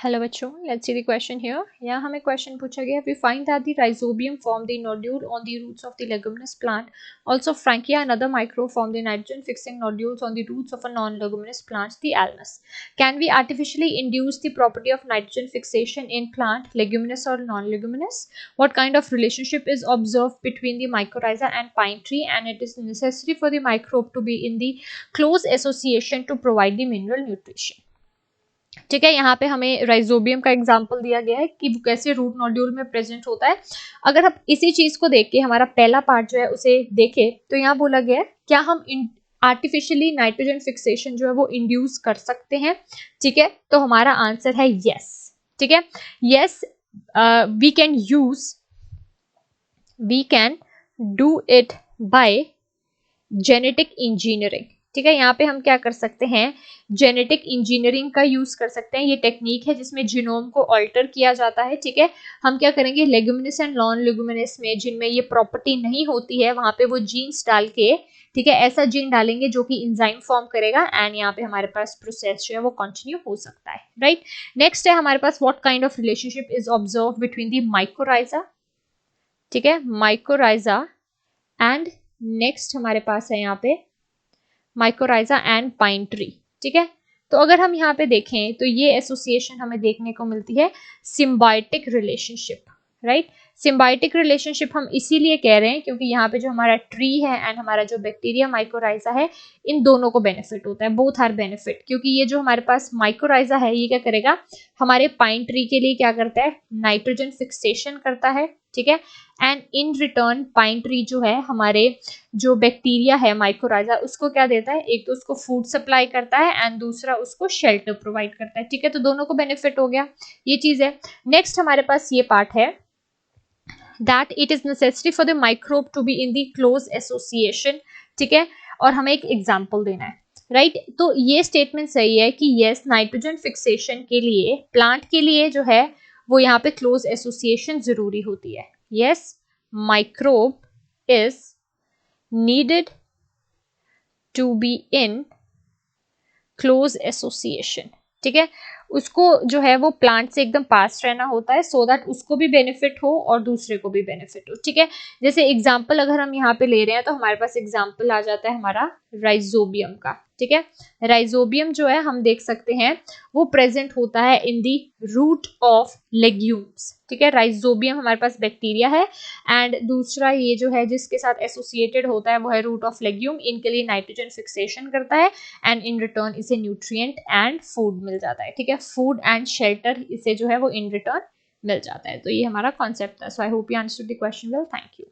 Hello बच्चों, let's see the question here. यहाँ हमें क्वेश्चन पूछा गया, we find that the rhizobium form the nodule on the roots of the leguminous plant, also Frankia another microbe form the nitrogen fixing nodules on the roots of a non-leguminous plant, the alnus. Can we artificially induce the property of nitrogen fixation in plant, leguminous or non-leguminous? What kind of relationship is observed between the mycorrhiza and pine tree, and it is necessary for the microbe to be in the close association to provide the mineral nutrition? ठीक है, यहाँ पे हमें rhizobium का example दिया गया है कि वो कैसे रूट नोड्यूल में प्रेजेंट होता है। अगर हम इसी चीज को देख के हमारा पहला पार्ट जो है उसे देखें तो यहाँ बोला गया है क्या हम आर्टिफिशियली नाइट्रोजन फिक्सेशन जो है वो इंड्यूस कर सकते हैं। ठीक है, तो हमारा आंसर है यस। ठीक है, yes, we can do it by genetic engineering. ठीक है, यहाँ पे हम क्या कर सकते हैं, जेनेटिक इंजीनियरिंग का यूज कर सकते हैं। ये टेक्निक है जिसमें जीनोम को ऑल्टर किया जाता है। ठीक है, हम क्या करेंगे, लेगुमिनस एंड नॉन लेगुमिनस में जिनमें ये प्रॉपर्टी नहीं होती है वहां पे वो जीन्स डाल के, ठीक है, ऐसा जीन डालेंगे जो कि इंजाइम फॉर्म करेगा एंड यहाँ पे हमारे पास प्रोसेस जो है वो कंटिन्यू हो सकता है। राइट, नेक्स्ट है हमारे पास what kind of relationship is observe between the mycorrhiza. ठीक है, माइकोराइजा एंड नेक्स्ट हमारे पास है यहाँ पे माइकोराइजा एंड पाइन ट्री। ठीक है, तो अगर हम यहाँ पे देखें तो ये एसोसिएशन हमें देखने को मिलती है symbiotic relationship. Right, symbiotic relationship हम इसीलिए कह रहे हैं क्योंकि यहाँ पे जो हमारा ट्री है एंड हमारा जो बैक्टीरिया माइकोराइजा है, इन दोनों को बेनिफिट होता है, बोथ आर बेनिफिट। क्योंकि ये जो हमारे पास माइकोराइजा है ये क्या करेगा, हमारे पाइन ट्री के लिए क्या करता है, नाइट्रोजन फिक्सेशन करता है। ठीक है, and in return pine tree जो है हमारे जो बैक्टीरिया है माइकोराइजा उसको क्या देता है, एक तो उसको फूड सप्लाई करता है एंड दूसरा उसको शेल्टर प्रोवाइड करता है। ठीक है, तो दोनों को बेनिफिट हो गया, ये चीज है। नेक्स्ट हमारे पास ये पार्ट है that it is necessary for the microbe to be in the close association। ठीक है, और हमें एक एग्जांपल देना है। राइट, तो ये स्टेटमेंट सही है कि यस, नाइट्रोजन फिक्सेशन के लिए प्लांट के लिए जो है वो यहाँ पे क्लोज एसोसिएशन जरूरी होती है। Yes, microbe is needed to be in close association. ठीक है, उसको जो है वो प्लांट से एकदम पास रहना होता है सो दैट उसको भी बेनिफिट हो और दूसरे को भी बेनिफिट हो। ठीक है, जैसे एग्जांपल अगर हम यहाँ पे ले रहे हैं तो हमारे पास एग्जांपल आ जाता है हमारा राइजोबियम का। ठीक है, राइजोबियम जो है हम देख सकते हैं वो प्रेजेंट होता है इन दी रूट ऑफ लेग्यूम्स। ठीक है, राइजोबियम हमारे पास बैक्टीरिया है एंड दूसरा ये जो है जिसके साथ एसोसिएटेड होता है वो है रूट ऑफ लेग्यूम। इनके लिए नाइट्रोजन फिक्सेशन करता है एंड इन रिटर्न इसे न्यूट्रिएंट एंड फूड मिल जाता है। ठीक है, फूड एंड शेल्टर इसे जो है वो इन रिटर्न मिल जाता है। तो ये हमारा कॉन्सेप्ट था। So I hope you understood the question well. Thank you.